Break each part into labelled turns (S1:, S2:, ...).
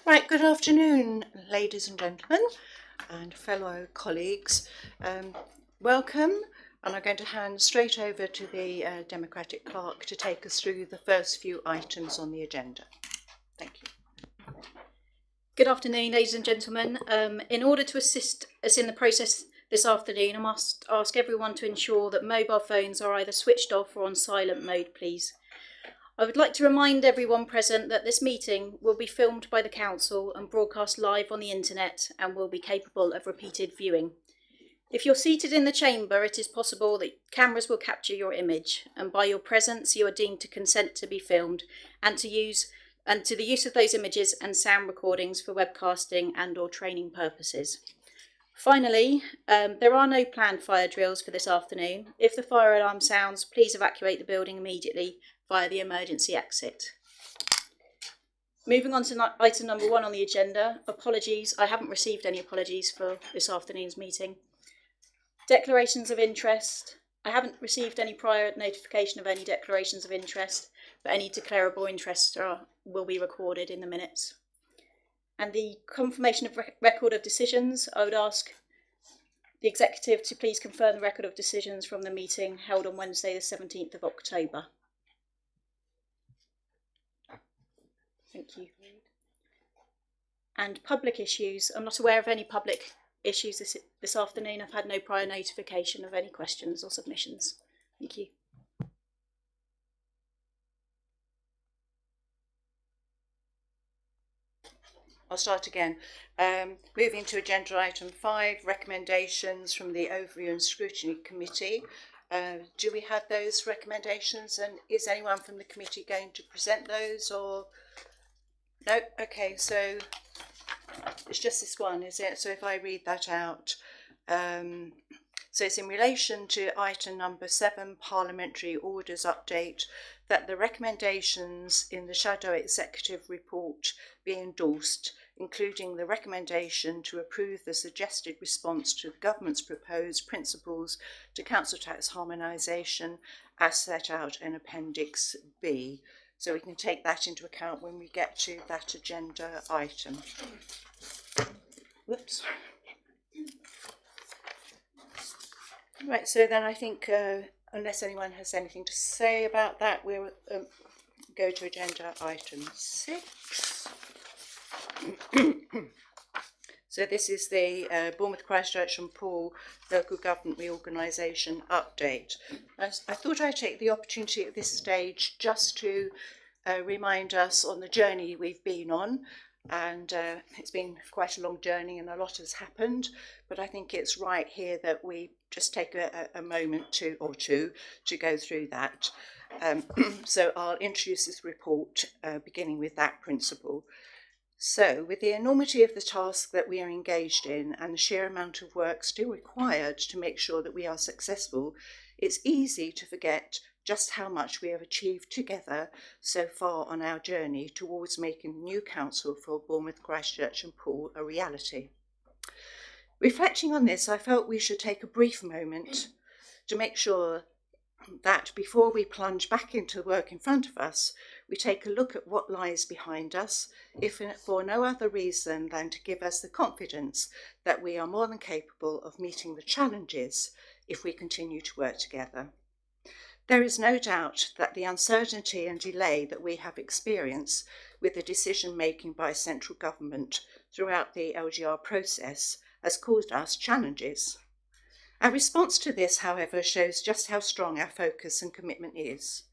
S1: Right, good afternoon, ladies and gentlemen and fellow colleagues. Welcome, and I'm going to hand straight over to the Democratic Clerk to take us through the first few items on the agenda. Thank you.
S2: Good afternoon, ladies and gentlemen. In order to assist us in the process this afternoon, I must ask everyone to ensure that mobile phones are either switched off or on silent mode, please. I would like to remind everyone present that this meeting will be filmed by the Council and broadcast live on the internet and will be capable of repeated viewing. If you're seated in the chamber, it is possible that cameras will capture your image, and by your presence you are deemed to consent to be filmed and to the use of those images and sound recordings for webcasting and or training purposes. Finally, there are no planned fire drills for this afternoon. If the fire alarm sounds, please evacuate the building immediately via the emergency exit. Moving on to item number 1 on the agenda, apologies. I haven't received any apologies for this afternoon's meeting. Declarations of interest. I haven't received any prior notification of any declarations of interest, but any declarable interests will be recorded in the minutes. And the confirmation of record of decisions, I would ask the Executive to please confirm the record of decisions from the meeting held on Wednesday the 17th of October. Thank you. And public issues. I'm not aware of any public issues this afternoon. I've had no prior notification of any questions or submissions. Thank you.
S1: I'll start again. Moving to agenda item 5, recommendations from the Ovary and Scrutiny Committee. Do we have those recommendations, and is anyone from the committee going to present those, or no? Okay, so it's just this one, is it? So if I read that out, so it's in relation to item number 7, Parliamentary Orders Update, that the recommendations in the Shadow Executive Report be endorsed, including the recommendation to approve the suggested response to the Government's proposed principles to council tax harmonisation as set out in Appendix B. So we can take that into account when we get to that agenda item. Whoops. Right, so then I think, unless anyone has anything to say about that, we'll go to agenda item 6. So this is the Bournemouth, Christchurch and Poole Local Government Reorganisation Update. I thought I'd take the opportunity at this stage just to remind us on the journey we've been on. And it's been quite a long journey and a lot has happened, but I think it's right here that we just take a moment or two to go through that. So I'll introduce this report beginning with that principle. So with the enormity of the task that we are engaged in and the sheer amount of work still required to make sure that we are successful, it's easy to forget just how much we have achieved together so far on our journey towards making the new council for Bournemouth, Christchurch and Poole a reality. Reflecting on this, I felt we should take a brief moment to make sure that before we plunge back into the work in front of us, we take a look at what lies behind us, if for no other reason than to give us the confidence that we are more than capable of meeting the challenges if we continue to work together. There is no doubt that the uncertainty and delay that we have experienced with the decision making by central government throughout the LGR process has caused us challenges. Our response to this, however, shows just how strong our focus and commitment is.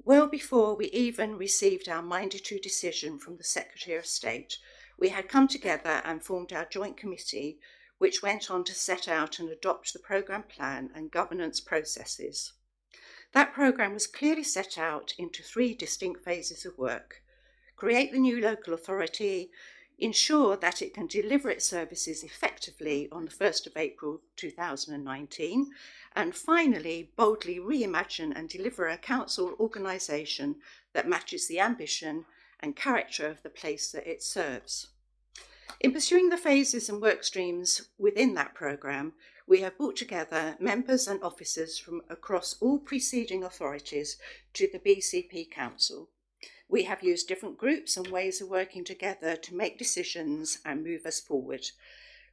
S1: Well before we even received our minded to decision from the Secretary of State, we had come together and formed our joint committee, which went on to set out and adopt the programme plan and governance processes. That programme was clearly set out into 3 distinct phases of work: create the new local authority, ensure that it can deliver its services effectively on the 1st of April 2019, and finally boldly reimagine and deliver a council organisation that matches the ambition and character of the place that it serves. In pursuing the phases and work streams within that programme, we have brought together members and officers from across all preceding authorities to the BCP Council. We have used different groups and ways of working together to make decisions and move us forward.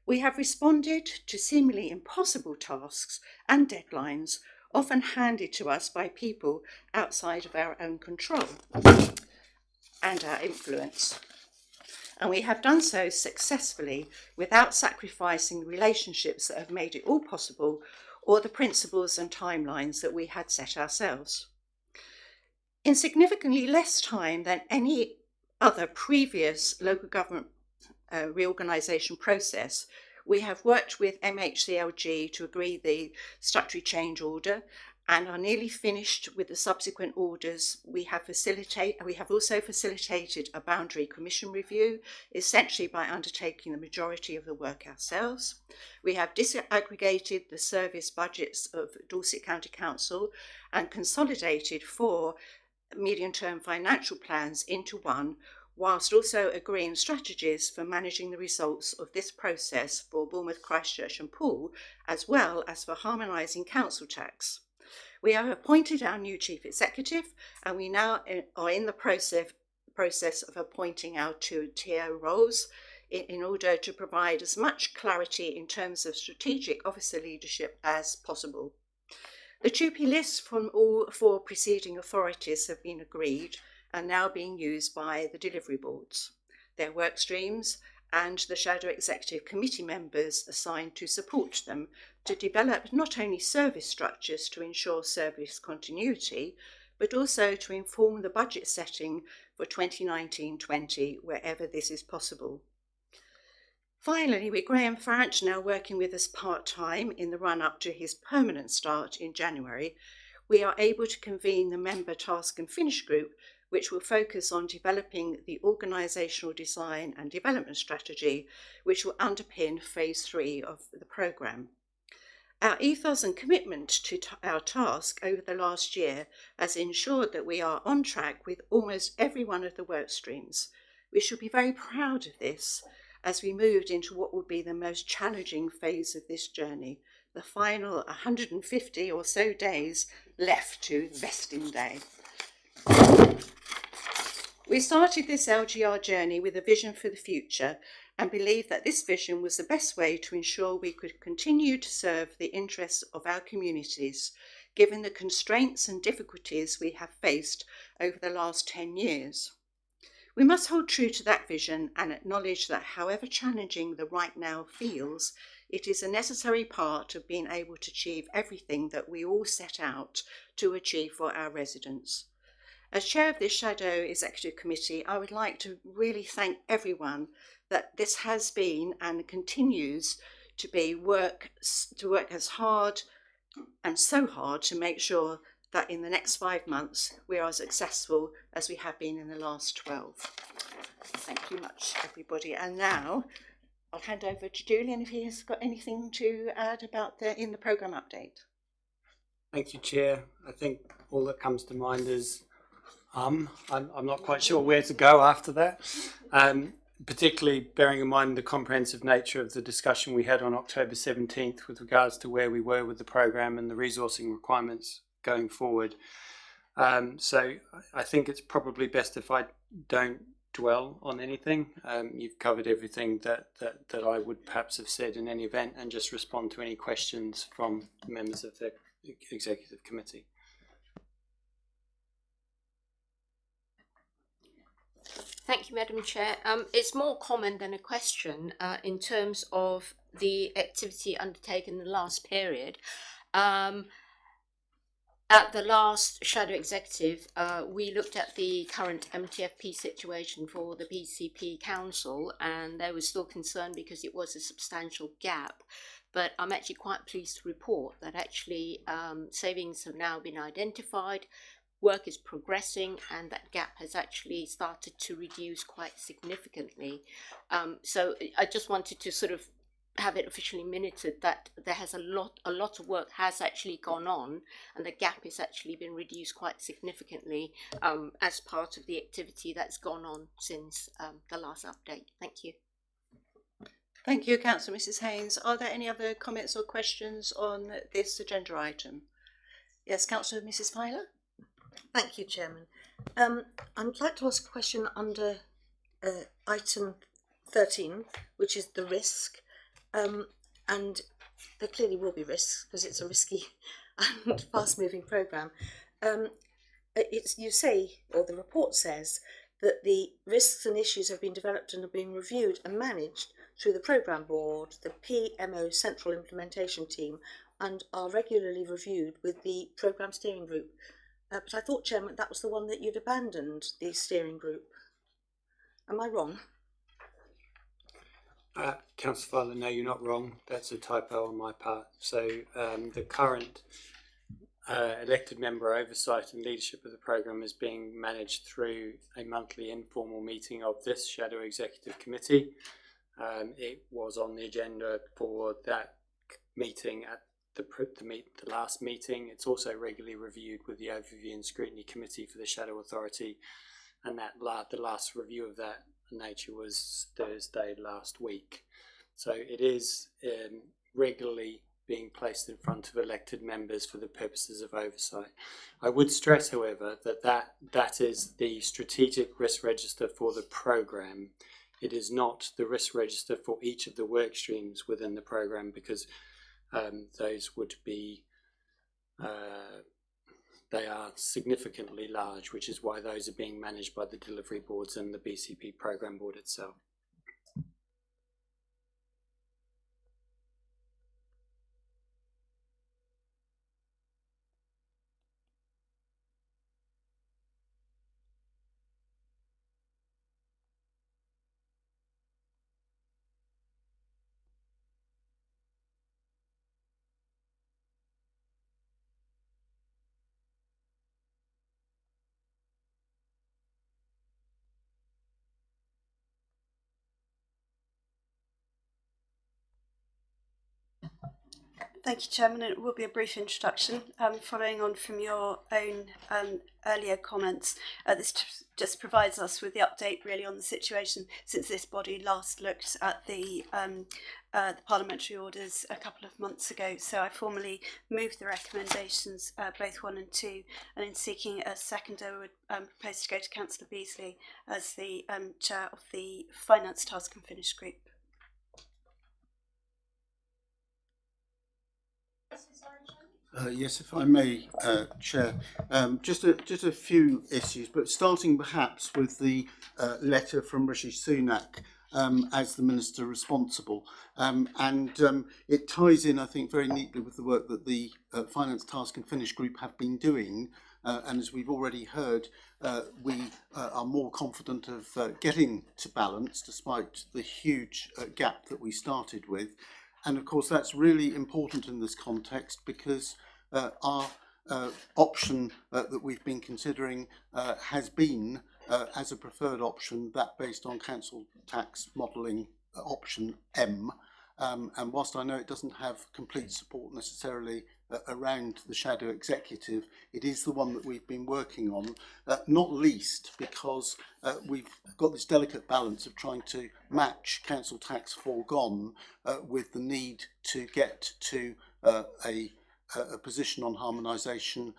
S1: We have responded to seemingly impossible tasks and deadlines, often handed to us by people outside of our own control and our influence. And we have done so successfully without sacrificing the relationships that have made it all possible or the principles and timelines that we had set ourselves. In significantly less time than any other previous local government reorganisation process, we have worked with MHCLG to agree the statutory change order and are nearly finished with the subsequent orders. We have also facilitated a boundary commission review, essentially by undertaking the majority of the work ourselves. We have disaggregated the service budgets of Dorset County Council and consolidated 4 medium-term financial plans into one, whilst also agreeing strategies for managing the results of this process for Bournemouth, Christchurch and Poole, as well as for harmonising council tax. We have appointed our new Chief Executive, and we now are in the process of appointing our 2 TO roles in order to provide as much clarity in terms of strategic officer leadership as possible. The TUPE lists from all 4 preceding authorities have been agreed and now being used by the delivery boards, their work streams and the Shadow Executive Committee members assigned to support them to develop not only service structures to ensure service continuity, but also to inform the budget setting for 2019-20 wherever this is possible. Finally, with Graham Farrant now working with us part-time in the run-up to his permanent start in January, we are able to convene the Member Task and Finish Group, which will focus on developing the organisational design and development strategy, which will underpin Phase 3 of the programme. Our ethos and commitment to our task over the last year has ensured that we are on track with almost every one of the work streams. We should be very proud of this, as we moved into what would be the most challenging phase of this journey, the final 150 or so days left to vesting day. We started this LGR journey with a vision for the future and believed that this vision was the best way to ensure we could continue to serve the interests of our communities, given the constraints and difficulties we have faced over the last 10 years. We must hold true to that vision and acknowledge that however challenging the right now feels, it is a necessary part of being able to achieve everything that we all set out to achieve for our residents. As chair of this Shadow Executive Committee, I would like to really thank everyone that this has been and continues to be work as hard and so hard to make sure that in the next 5 months we are as successful as we have been in the last 12. Thank you much, everybody. And now I'll hand over to Julian if he has got anything to add about in the programme update.
S3: Thank you, Chair. I think all that comes to mind is I'm not quite sure where to go after that, particularly bearing in mind the comprehensive nature of the discussion we had on October 17th with regards to where we were with the programme and the resourcing requirements going forward. So I think it's probably best if I don't dwell on anything. You've covered everything that I would perhaps have said in any event, and just respond to any questions from members of the Executive Committee.
S4: Thank you, Madam Chair. It's more comment than a question in terms of the activity undertaken in the last period. At the last Shadow Executive, we looked at the current MTFP situation for the BCP Council, and they were still concerned because it was a substantial gap. But I'm actually quite pleased to report that actually savings have now been identified, work is progressing, and that gap has actually started to reduce quite significantly. So I just wanted to sort of have it officially minuted that there has a lot of work has actually gone on, and the gap has actually been reduced quite significantly as part of the activity that's gone on since the last update. Thank you.
S1: Thank you, Councillor Mrs. Haynes. Are there any other comments or questions on this agenda item? Yes, Councillor Mrs. Filer.
S5: Thank you, Chairman. I'd like to ask a question under item 13, which is the risk. And there clearly will be risks because it's a risky and fast-moving programme. You say, or the report says, that the risks and issues have been developed and are being reviewed and managed through the programme board, the PMO Central Implementation Team, and are regularly reviewed with the programme steering group. But I thought, Chairman, that was the one that you'd abandoned, the steering group. Am I wrong?
S3: Councillor Fowler, no, you're not wrong. That's a typo on my part. So the current elected member oversight and leadership of the programme is being managed through a monthly informal meeting of this Shadow Executive Committee. It was on the agenda for that meeting at the last meeting. It's also regularly reviewed with the Ovary and Scrutiny Committee for the Shadow Authority, and the last review of that nature was Thursday last week. So it is regularly being placed in front of elected members for the purposes of oversight. I would stress, however, that is the strategic risk register for the programme. It is not the risk register for each of the work streams within the programme, because those would be they are significantly large, which is why those are being managed by the delivery boards and the BCP programme board itself.
S6: Thank you, Chairman. It will be a brief introduction. Following on from your own earlier comments, this just provides us with the update really on the situation since this body last looked at the parliamentary orders a couple of months ago. So I formally move the recommendations, both 1 and 2, and in seeking a seconder would propose to go to Councillor Beasley as the Chair of the Finance Task and Finish Group.
S7: Yes, if I may, Chair. Just a few issues, but starting perhaps with the letter from Rishi Sunak as the Minister responsible. It ties in, I think, very neatly with the work that the Finance Task and Finish Group have been doing. And as we've already heard, we are more confident of getting to balance despite the huge gap that we started with. And of course, that's really important in this context because our option that we've been considering has been, as a preferred option, that based on council tax modelling option M. And whilst I know it doesn't have complete support necessarily around the Shadow Executive, it is the one that we've been working on, not least because we've got this delicate balance of trying to match council tax foregone with the need to get to a position on harmonisation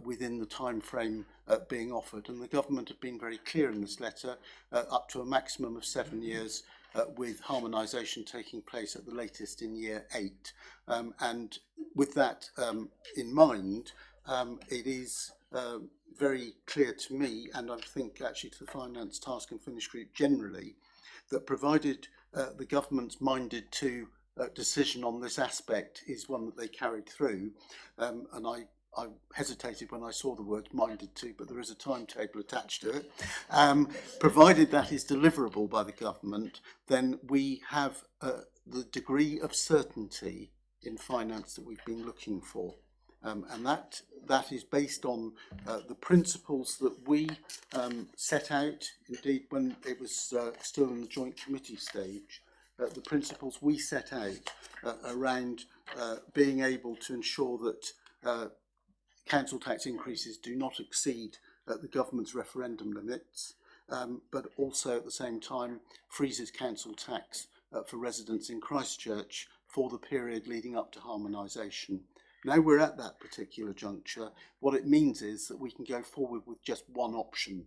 S7: within the time frame being offered. And the government have been very clear in this letter, up to a maximum of 7 years with harmonisation taking place at the latest in year 8. And with that in mind, it is very clear to me, and I think actually to the Finance Task and Finish Group generally, that provided the government's minded to decision on this aspect is one that they carried through, and I hesitated when I saw the word minded to, but there is a timetable attached to it. Provided that is deliverable by the government, then we have the degree of certainty in finance that we've been looking for. And that is based on the principles that we set out, indeed when it was still in the joint committee stage, the principles we set out around being able to ensure that council tax increases do not exceed the government's referendum limits, but also at the same time freezes council tax for residents in Christchurch for the period leading up to harmonisation. Now we're at that particular juncture. What it means is that we can go forward with just one option,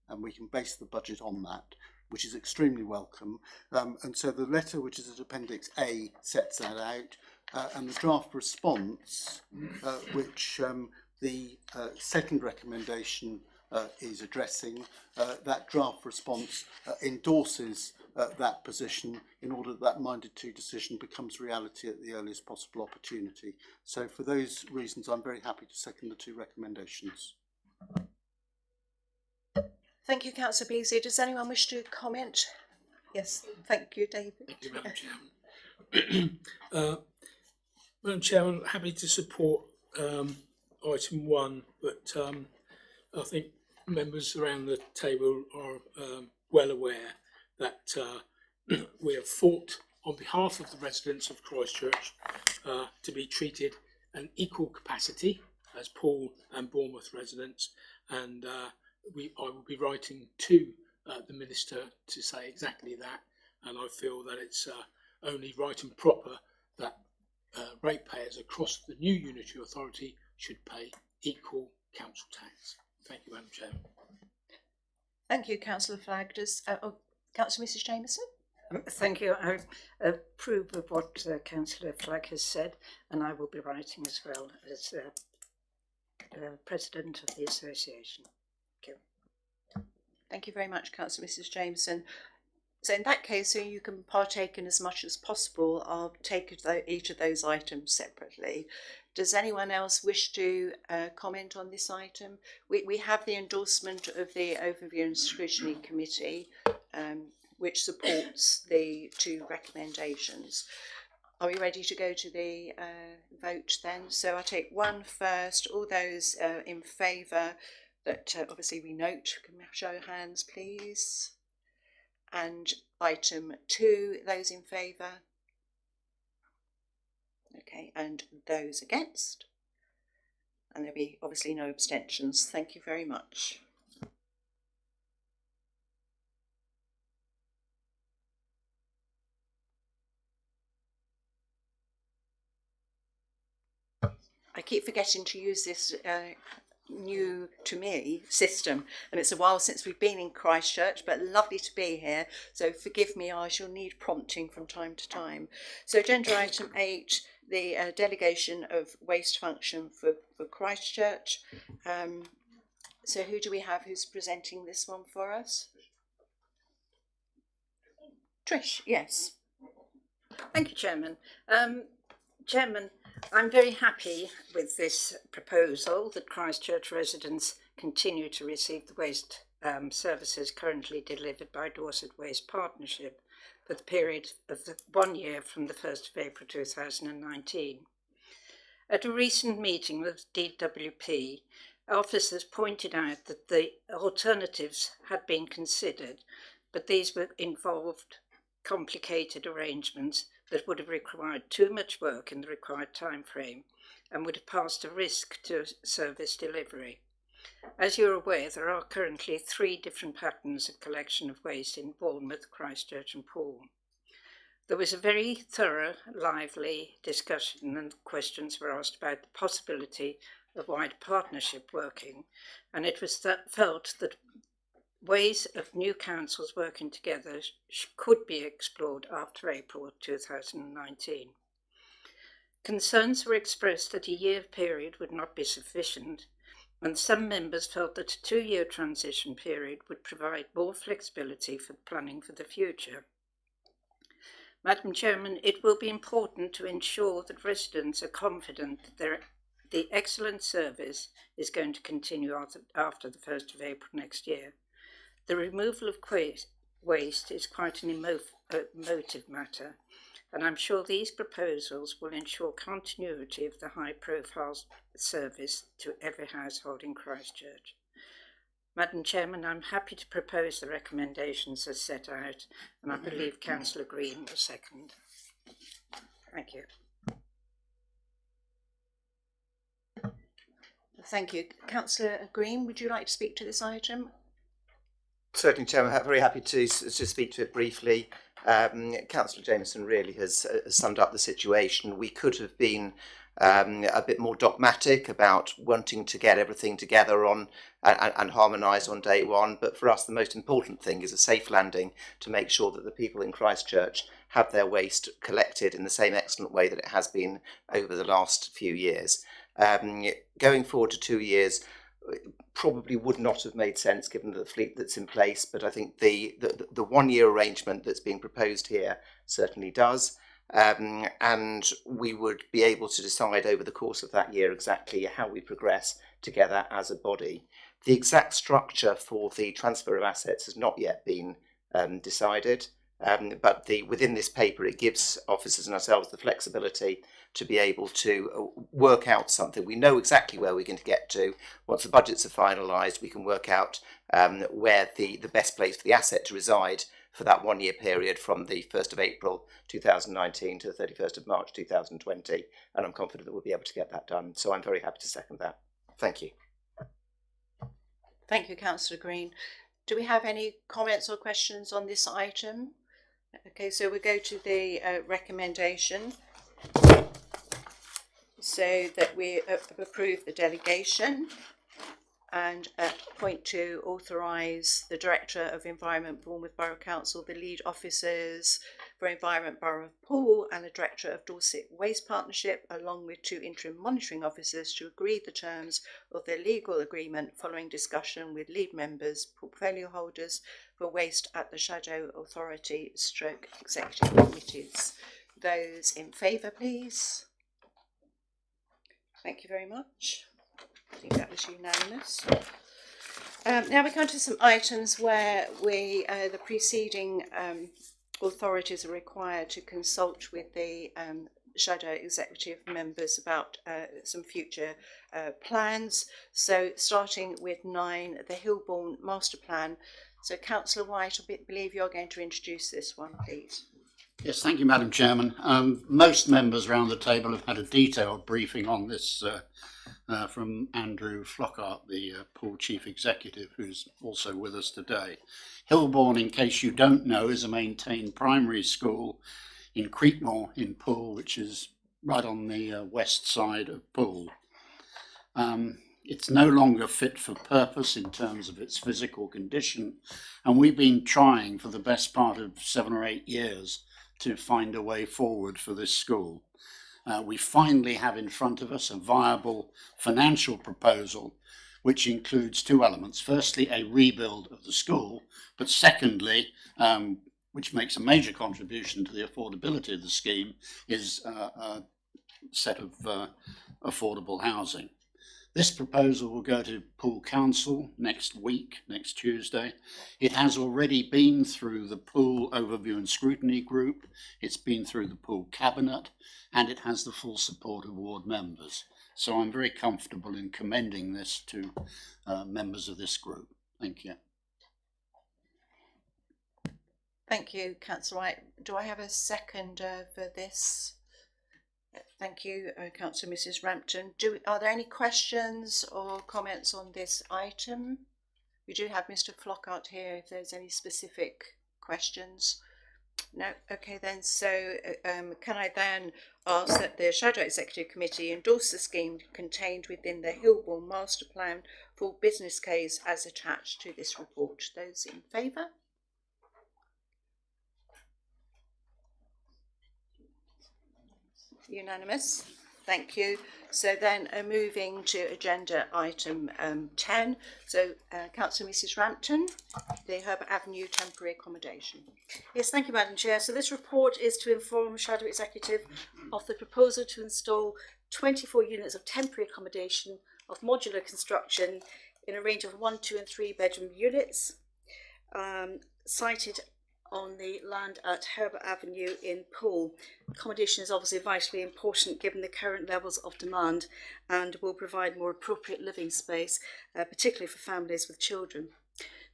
S7: and we can base the budget on that, which is extremely welcome. And so the letter, which is at Appendix A, sets that out, and the draft response, which the second recommendation is addressing, that draft response endorses that position in order that that minded to decision becomes reality at the earliest possible opportunity. So for those reasons, I'm very happy to second the two recommendations.
S1: Thank you, Councillor Beasley. Does anyone wish to comment? Yes, thank you, David.
S8: Thank you, Madam Chairman. Madam Chairman, happy to support item 1, but I think members around the table are well aware that we have fought on behalf of the residents of Christchurch to be treated in equal capacity as Poole and Bournemouth residents, and I will be writing to the Minister to say exactly that, and I feel that it's only right and proper that ratepayers across the new unitary authority should pay equal council tax. Thank you, Madam Chairman.
S1: Thank you, Councillor Flagg. Does Councillor Mrs Jameson?
S9: Thank you. I approve of what Councillor Flagg has said, and I will be writing as well as President of the Association. Thank you.
S1: Thank you very much, Councillor Mrs Jameson. So in that case, so you can partake in as much as possible. I'll take each of those items separately. Does anyone else wish to comment on this item? We have the endorsement of the Ovary and Scrutiny Committee, which supports the two recommendations. Are we ready to go to the vote then? So I'll take 1 first. All those in favour that obviously we note, can we show hands please? And item 2, those in favour? Okay, and those against? And there'll be obviously no abstentions. Thank you very much. I keep forgetting to use this new to me system, and it's a while since we've been in Christchurch, but lovely to be here, so forgive me, I shall need prompting from time to time. So agenda item 8, the delegation of waste function for Christchurch. So who do we have who's presenting this one for us? Trish, yes.
S9: Thank you, Chairman. Chairman, I'm very happy with this proposal that Christchurch residents continue to receive the waste services currently delivered by Dorset Waste Partnership for the period of 1 year from the 1st of April 2019. At a recent meeting with DWP, officers pointed out that the alternatives had been considered, but these involved complicated arrangements that would have required too much work in the required time frame and would have posed a risk to service delivery. As you're aware, there are currently 3 different patterns of collection of waste in Bournemouth, Christchurch and Poole. There was a very thorough, lively discussion and questions were asked about the possibility of wider partnership working, and it was felt that ways of new councils working together could be explored after April 2019. Concerns were expressed that a year period would not be sufficient, and some members felt that a 2-year transition period would provide more flexibility for planning for the future. Madam Chairman, it will be important to ensure that residents are confident that the excellent service is going to continue after the 1st of April next year. The removal of waste is quite an emotive matter, and I'm sure these proposals will ensure continuity of the high-profile service to every household in Christchurch. Madam Chairman, I'm happy to propose the recommendations as set out, and I believe Councillor Green will second. Thank you.
S1: Thank you. Councillor Green, would you like to speak to this item?
S10: Certainly, Chairman. I'm very happy to speak to it briefly. Councillor Jameson really has summed up the situation. We could have been a bit more dogmatic about wanting to get everything together on and harmonise on day one. But for us, the most important thing is a safe landing to make sure that the people in Christchurch have their waste collected in the same excellent way that it has been over the last few years. Going forward to 2 years probably would not have made sense given the fleet that's in place, but I think the 1 year arrangement that's being proposed here certainly does. And we would be able to decide over the course of that year exactly how we progress together as a body. The exact structure for the transfer of assets has not yet been decided, but within this paper it gives officers and ourselves the flexibility to be able to work out something. We know exactly where we're going to get to. Once the budgets are finalised, we can work out where the best place for the asset to reside for that 1 year period from the 1st of April 2019 to the 31st of March 2020. And I'm confident that we'll be able to get that done. So I'm very happy to second that. Thank you.
S1: Thank you, Councillor Green. Do we have any comments or questions on this item? Okay, so we go to the recommendation. So that we approve the delegation. And point 2, authorise the Director of Environment, Bournemouth Borough Council, the lead officers for Environment Borough of Poole and the Director of Dorset Waste Partnership, along with 2 interim monitoring officers, to agree the terms of their legal agreement following discussion with lead members, portfolio holders for waste at the Shadow Authority / Executive Committees. Those in favour, please. Thank you very much. I think that was unanimous. Now we come to some items where the preceding authorities are required to consult with the Shadow Executive members about some future plans. So starting with 9, the Hillbourne Master Plan. So Councillor White, I believe you're going to introduce this one, please.
S11: Yes, thank you, Madam Chairman. Most members around the table have had a detailed briefing on this from Andrew Flockhart, the Poole Chief Executive, who's also with us today. Hillbourne, in case you don't know, is a maintained primary school in Creekmore in Poole, which is right on the west side of Poole. It's no longer fit for purpose in terms of its physical condition, and we've been trying for the best part of 7 or 8 years to find a way forward for this school. We finally have in front of us a viable financial proposal which includes 2 elements. Firstly, a rebuild of the school, but secondly, which makes a major contribution to the affordability of the scheme, is a set of affordable housing. This proposal will go to Poole Council next week, next Tuesday. It has already been through the Poole Overview and Scrutiny Group, it's been through the Poole Cabinet, and it has the full support of ward members. So I'm very comfortable in commending this to members of this group. Thank you.
S1: Thank you, Councillor White. Do I have a second for this? Thank you, Councillor Mrs. Rampton. Are there any questions or comments on this item? We do have Mr. Flockhart here if there's any specific questions. No? Okay then, so can I then ask that the Shadow Executive Committee endorse the scheme contained within the Hillbourne Master Plan for business case as attached to this report? Those in favour? Unanimous. Thank you. So then moving to agenda item 10. So Councillor Mrs. Rampton, the Herbert Avenue temporary accommodation.
S2: Yes, thank you, Madam Chair. So this report is to inform Shadow Executive of the proposal to install 24 units of temporary accommodation of modular construction in a range of 1, 2 and 3 bedroom units, sited on the land at Herbert Avenue in Poole. Accommodation is obviously vitally important given the current levels of demand and will provide more appropriate living space, particularly for families with children.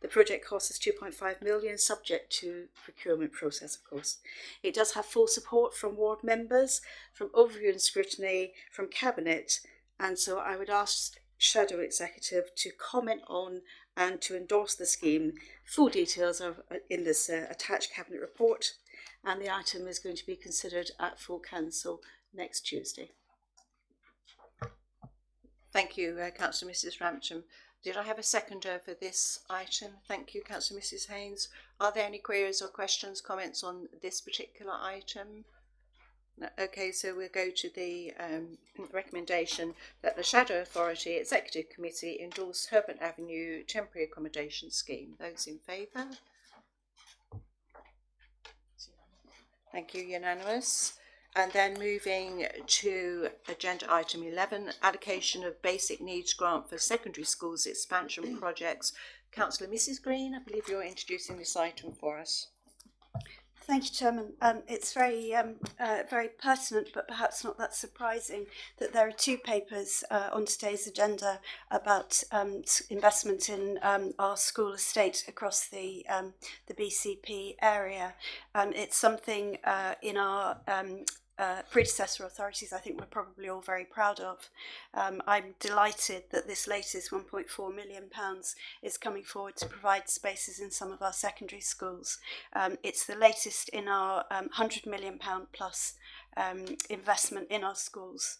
S2: The project cost is 2.5 million, subject to procurement process, of course. It does have full support from ward members, from Ovary and Scrutiny, from Cabinet, and so I would ask Shadow Executive to comment on and to endorse the scheme. Full details are in this attached Cabinet report, and the item is going to be considered at full council next Tuesday.
S1: Thank you, Councillor Mrs Rampton. Did I have a seconder for this item? Thank you, Councillor Mrs Haynes. Are there any queries or questions, comments on this particular item? No. Okay, so we'll go to the recommendation that the Shadow Authority Executive Committee endorse Herbert Avenue Temporary Accommodation Scheme. Those in favour? Thank you, unanimous. And then moving to agenda item 11, allocation of basic needs grant for secondary schools expansion projects. Councillor Mrs Green, I believe you're introducing this item for us.
S6: Thank you, Chairman. It's very pertinent, but perhaps not that surprising, that there are two papers on today's agenda about investment in our school estate across the BCP area. It's something in our predecessor authorities I think we're probably all very proud of. I'm delighted that this latest £1.4 million is coming forward to provide spaces in some of our secondary schools. It's the latest in our £100 million plus investment in our schools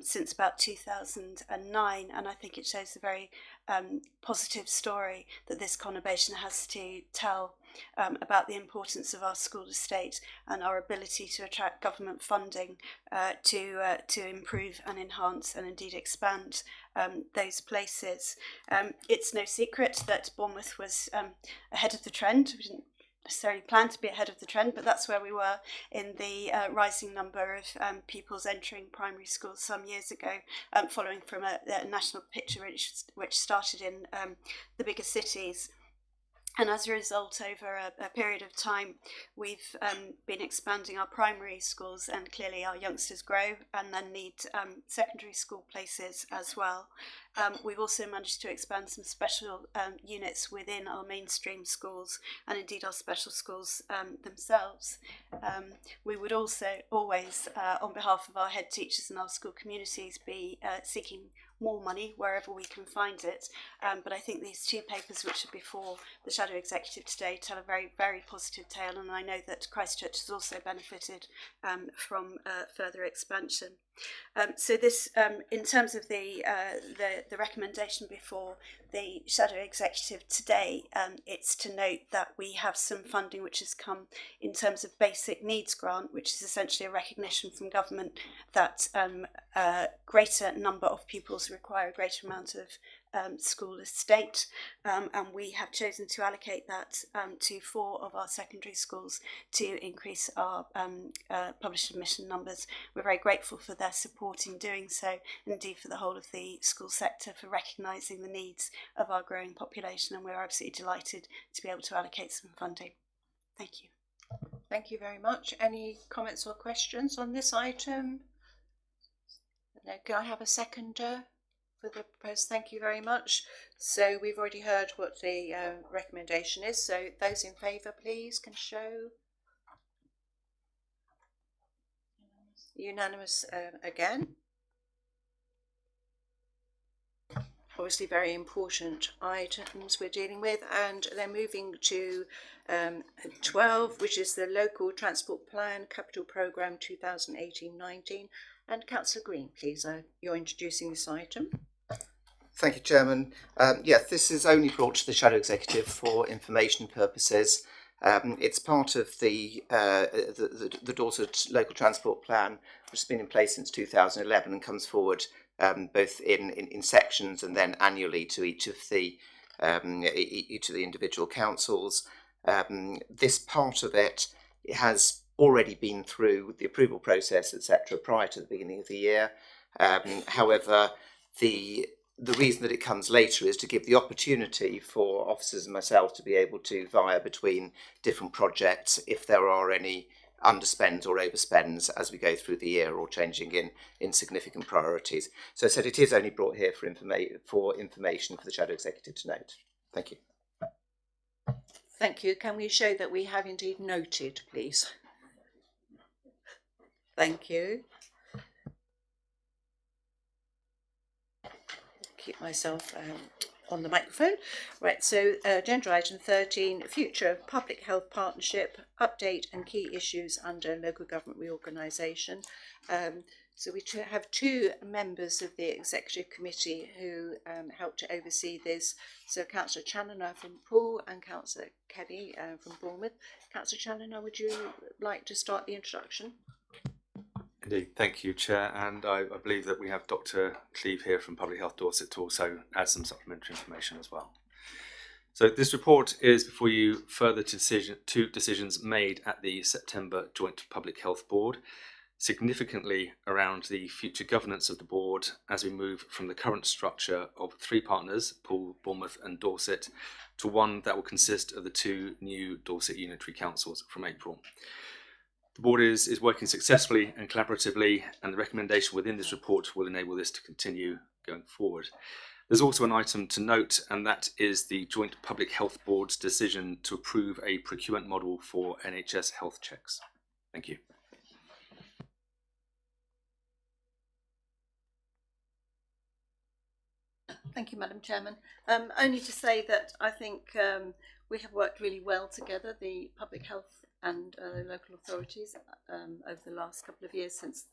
S6: since about 2009, and I think it shows a very positive story that this conurbation has to tell about the importance of our school estate and our ability to attract government funding to improve and enhance and indeed expand those places. It's no secret that Bournemouth was ahead of the trend. We didn't necessarily plan to be ahead of the trend, but that's where we were in the rising number of pupils entering primary schools some years ago, following from a national picture which started in the bigger cities. And as a result, over a period of time, we've been expanding our primary schools, and clearly our youngsters grow and then need secondary school places as well. We've also managed to expand some special units within our mainstream schools and indeed our special schools themselves. We would also always, on behalf of our head teachers and our school communities, be seeking more money wherever we can find it, but I think these two papers which are before the Shadow Executive today tell a very, very positive tale, and I know that Christchurch has also benefited from further expansion. So this, in terms of the recommendation before the Shadow Executive today, it's to note that we have some funding which has come in terms of basic needs grant, which is essentially a recognition from government that a greater number of pupils require a greater amount of school estate, and we have chosen to allocate that to 4 of our secondary schools to increase our published admission numbers. We're very grateful for their support in doing so, and indeed for the whole of the school sector for recognising the needs of our growing population, and we're absolutely delighted to be able to allocate some funding. Thank you.
S1: Thank you very much. Any comments or questions on this item? No. Can I have a seconder for the proposed? Thank you very much. So we've already heard what the recommendation is, so those in favour please can show. Unanimous again. Obviously very important items we're dealing with, and then moving to 12, which is the Local Transport Plan Capital Programme 2018-19. And Councillor Green, please, you're introducing this item.
S10: Thank you, Chairman. Yes, this is only brought to the Shadow Executive for information purposes. It's part of the Dorset Local Transport Plan, which has been in place since 2011 and comes forward both in sections and then annually to each of the individual councils. This part of it has already been through the approval process, etc., prior to the beginning of the year. However, the reason that it comes later is to give the opportunity for officers and myself to be able to via between different projects if there are any underspends or overspends as we go through the year or changing in significant priorities. So I said it is only brought here for information for the Shadow Executive to note. Thank you.
S1: Thank you. Can we show that we have indeed noted, please? Thank you. Keep myself on the microphone. Right, so agenda item 13, future of public health partnership, update and key issues under local government reorganisation. So we have two members of the Executive Committee who help to oversee this. So Councillor Challoner from Poole and Councillor Kelly from Bournemouth. Councillor Challoner, would you like to start the introduction?
S12: Indeed, thank you, Chair, and I believe that we have Dr. Cleve here from Public Health Dorset to also add some supplementary information as well. So this report is before you further to decisions made at the September Joint Public Health Board, significantly around the future governance of the board as we move from the current structure of 3 partners, Poole, Bournemouth and Dorset, to one that will consist of the 2 new Dorset unitary councils from April. The board is working successfully and collaboratively, and the recommendation within this report will enable this to continue going forward. There's also an item to note, and that is the Joint Public Health Board's decision to approve a procurement model for NHS health checks. Thank you.
S9: Thank you, Madam Chairman. Only to say that I think we have worked really well together, the public health and local authorities, over the last couple of years since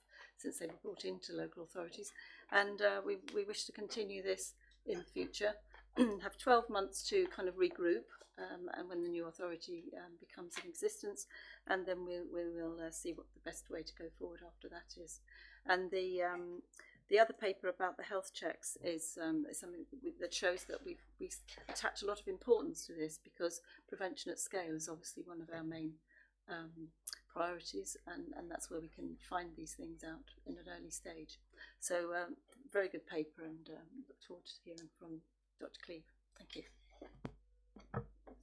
S9: they were brought into local authorities, and we wish to continue this in the future. Have 12 months to kind of regroup, and when the new authority becomes in existence, and then we will see what the best way to go forward after that is. And the other paper about the health checks is something that shows that we attach a lot of importance to this, because prevention at scale is obviously one of our main priorities, and that's where we can find these things out in an early stage. So very good paper, and look forward to hearing from Dr. Cleve. Thank you.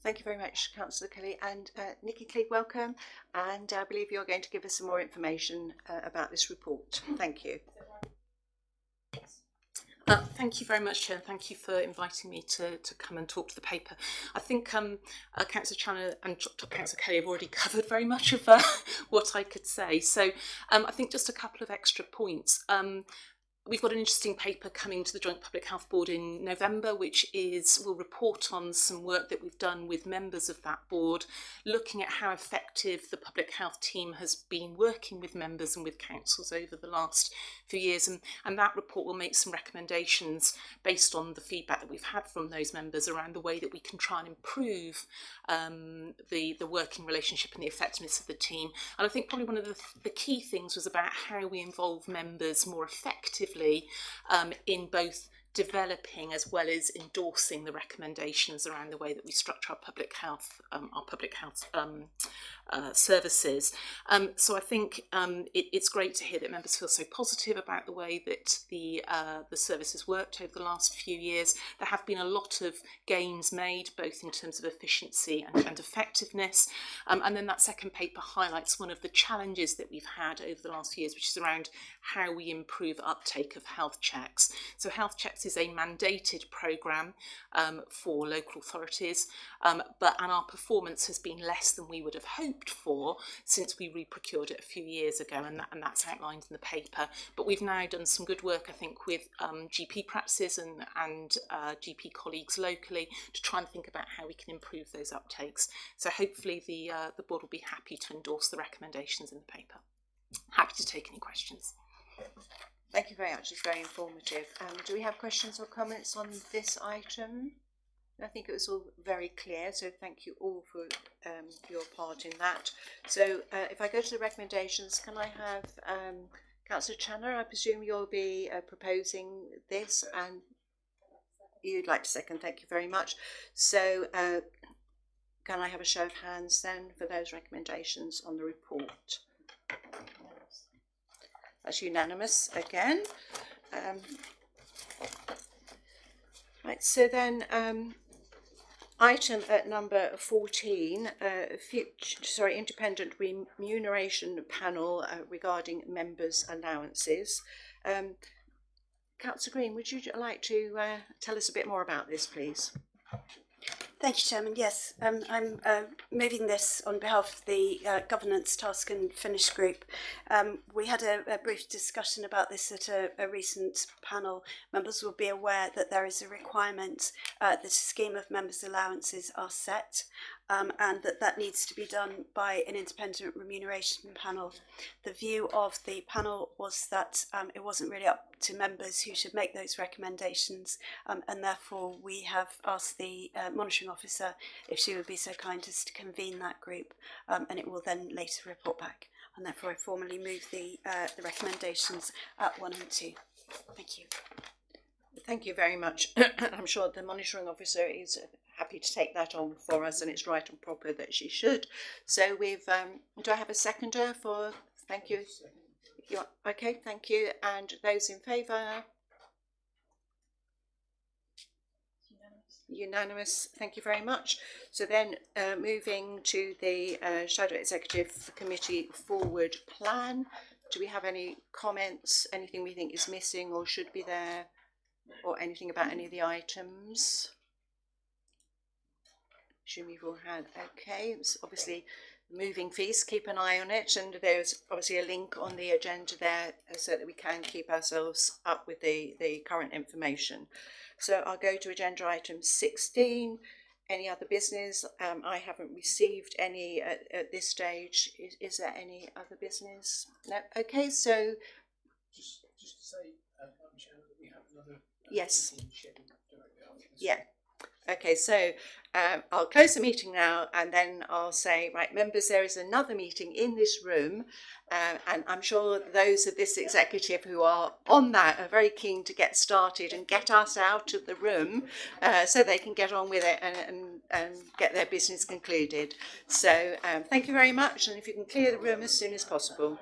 S1: Thank you very much, Councillor Kelly. And Nikki Cleve, welcome. And I believe you're going to give us some more information about this report. Thank you.
S13: Thank you very much, Chair. Thank you for inviting me to come and talk to the paper. I think Councillor Challoner and Councillor Kelly have already covered very much of what I could say. So I think just a couple of extra points. We've got an interesting paper coming to the Joint Public Health Board in November, which will report on some work that we've done with members of that board, looking at how effective the public health team has been working with members and with councils over the last few years. And that report will make some recommendations based on the feedback that we've had from those members around the way that we can try and improve the working relationship and the effectiveness of the team. And I think probably one of the key things was about how we involve members more effectively in both developing as well as endorsing the recommendations around the way that we structure our public health services. So I think it's great to hear that members feel so positive about the way that the service has worked over the last few years. There have been a lot of gains made, both in terms of efficiency and effectiveness. And then that second paper highlights one of the challenges that we've had over the last few years, which is around how we improve uptake of health checks. So health checks is a mandated programme for local authorities, and our performance has been less than we would have hoped for since we re-procured it a few years ago, and that's outlined in the paper. But we've now done some good work, I think, with GP practices and GP colleagues locally to try and think about how we can improve those uptakes. So hopefully the board will be happy to endorse the recommendations in the paper. Happy to take any questions.
S1: Thank you very much. It's very informative. Do we have questions or comments on this item? I think it was all very clear, so thank you all for your part in that. So if I go to the recommendations, can I have Councillor Challoner? I presume you'll be proposing this, and you'd like to second. Thank you very much. So can I have a show of hands then for those recommendations on the report? That's unanimous again. Right, so then item at number 14, independent remuneration panel regarding members' allowances. Councillor Green, would you like to tell us a bit more about this, please?
S6: Thank you, Chairman. Yes, I'm moving this on behalf of the Governance Task and Finish Group. We had a brief discussion about this at a recent panel. Members will be aware that there is a requirement that a scheme of members' allowances are set and that needs to be done by an independent remuneration panel. The view of the panel was that it wasn't really up to members who should make those recommendations, and therefore we have asked the monitoring officer if she would be so kind as to convene that group, and it will then later report back. And therefore I formally move the recommendations at 1 and 2. Thank you.
S1: Thank you very much. I'm sure the monitoring officer is happy to take that on for us, and it's right and proper that she should. So we've, do I have a seconder for, thank you. You're, okay, thank you. And those in favour? Unanimous. Thank you very much. So then moving to the Shadow Executive Committee forward plan. Do we have any comments, anything we think is missing or should be there, or anything about any of the items? Assume you've all had, okay. It's obviously moving feast, keep an eye on it, and there's obviously a link on the agenda there so that we can keep ourselves up with the current information. So I'll go to agenda item 16. Any other business? I haven't received any at this stage. Is there any other business? No. Okay, so
S8: just to say, Madam Chair, that we have another
S1: yes.
S8: meeting scheduled directly after this.
S1: Yeah. Okay, so I'll close the meeting now, and then I'll say, right, members, there is another meeting in this room, and I'm sure those of this executive who are on that are very keen to get started and get us out of the room so they can get on with it and get their business concluded. So thank you very much, and if you can clear the room as soon as possible.